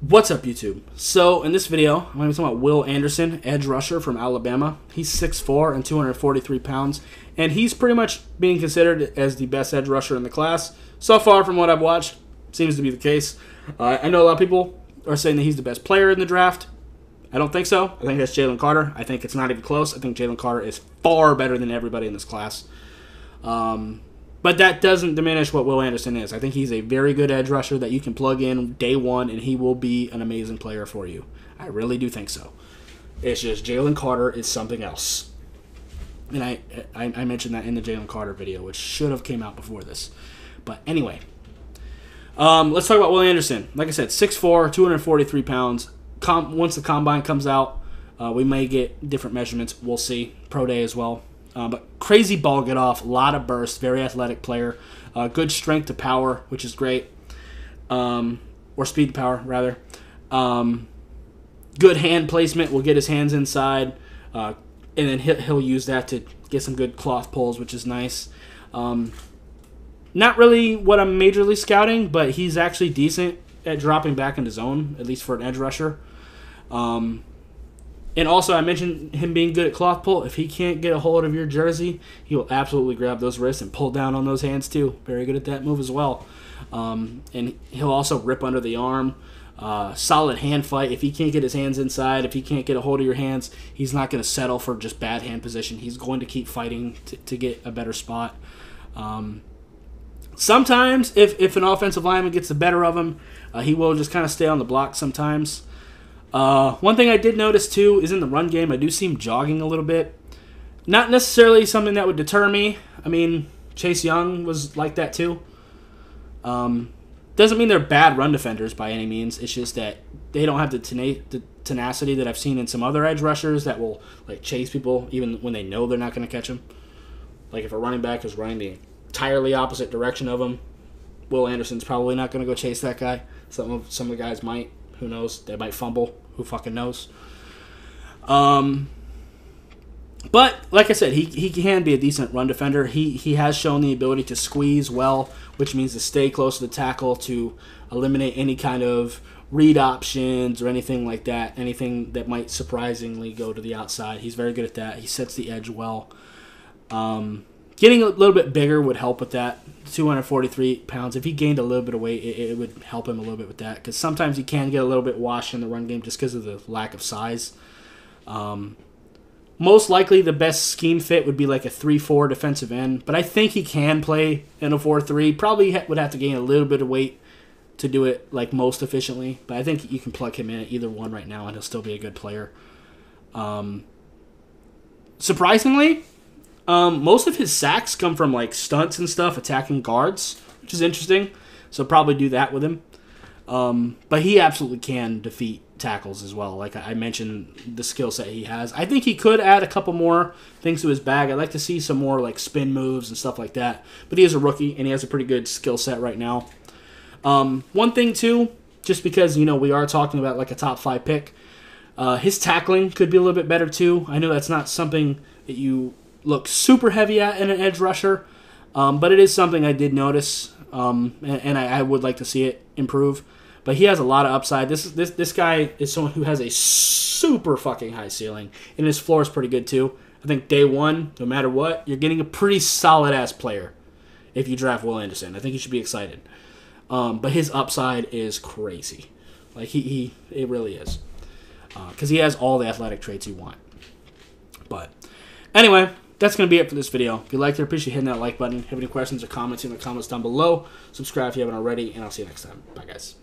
What's up, YouTube? So, in this video, I'm going to be talking about Will Anderson, edge rusher from Alabama. He's 6'4" and 243 pounds, and he's pretty much being considered as the best edge rusher in the class. So far, from what I've watched, seems to be the case. I know a lot of people are saying that he's the best player in the draft. I don't think so. I think that's Jalen Carter. I think it's not even close. I think Jalen Carter is far better than everybody in this class. But that doesn't diminish what Will Anderson is. I think he's a very good edge rusher that you can plug in day one, and he will be an amazing player for you. I really do think so. It's just Jalen Carter is something else. And I mentioned that in the Jalen Carter video, which should have came out before this. But anyway, let's talk about Will Anderson. Like I said, 6'4", 243 pounds. Once the combine comes out, we may get different measurements. We'll see. Pro day as well. But crazy ball get off, a lot of burst, very athletic player, good strength to power, which is great, or speed to power rather. Good hand placement, will get his hands inside, and then he'll use that to get some good cloth pulls, which is nice. Not really what I'm majorly scouting, but he's actually decent at dropping back into zone, at least for an edge rusher. And also, I mentioned him being good at cloth pull. If he can't get a hold of your jersey, he will absolutely grab those wrists and pull down on those hands too. Very good at that move as well. And he'll also rip under the arm. Solid hand fight. If he can't get his hands inside, if he can't get a hold of your hands, he's not going to settle for just bad hand position. He's going to keep fighting to get a better spot. Sometimes, if an offensive lineman gets the better of him, he will just kind of stay on the block sometimes. One thing I did notice, too, is in the run game, I do see him jogging a little bit. Not necessarily something that would deter me. I mean, Chase Young was like that, too. Doesn't mean they're bad run defenders by any means. It's just that they don't have the tenacity that I've seen in some other edge rushers that will like chase people even when they know they're not going to catch them. Like if a running back is running the entirely opposite direction of them, Will Anderson's probably not going to go chase that guy. Some of the guys might. Who knows? They might fumble. Who fucking knows? But like I said, he can be a decent run defender. He has shown the ability to squeeze well, which means to stay close to the tackle to eliminate any kind of read options or anything like that. Anything that might surprisingly go to the outside. He's very good at that. He sets the edge well. Getting a little bit bigger would help with that. 243 pounds. If he gained a little bit of weight, it would help him a little bit with that. Because sometimes he can get a little bit washed in the run game just because of the lack of size. Most likely the best scheme fit would be like a 3-4 defensive end. But I think he can play in a 4-3. Probably would have to gain a little bit of weight to do it like most efficiently. But I think you can plug him in at either one right now and he'll still be a good player. Surprisingly, most of his sacks come from like stunts and stuff, attacking guards, which is interesting. So probably do that with him. But he absolutely can defeat tackles as well. Like I mentioned, the skill set he has. I think he could add a couple more things to his bag. I'd like to see some more like spin moves and stuff like that. But he is a rookie and he has a pretty good skill set right now. One thing too, just because we are talking about like a top 5 pick, his tackling could be a little bit better too. I know that's not something that you look super heavy at in an edge rusher, but it is something I did notice, and I would like to see it improve. But he has a lot of upside. This guy is someone who has a super fucking high ceiling, and his floor is pretty good too. I think day one, no matter what, you're getting a pretty solid ass player if you draft Will Anderson. I think you should be excited. But his upside is crazy, like it really is, because he has all the athletic traits you want. But anyway, that's going to be it for this video. If you liked it, I appreciate hitting that like button. Have any questions or comments in the comments down below. Subscribe if you haven't already, and I'll see you next time. Bye, guys.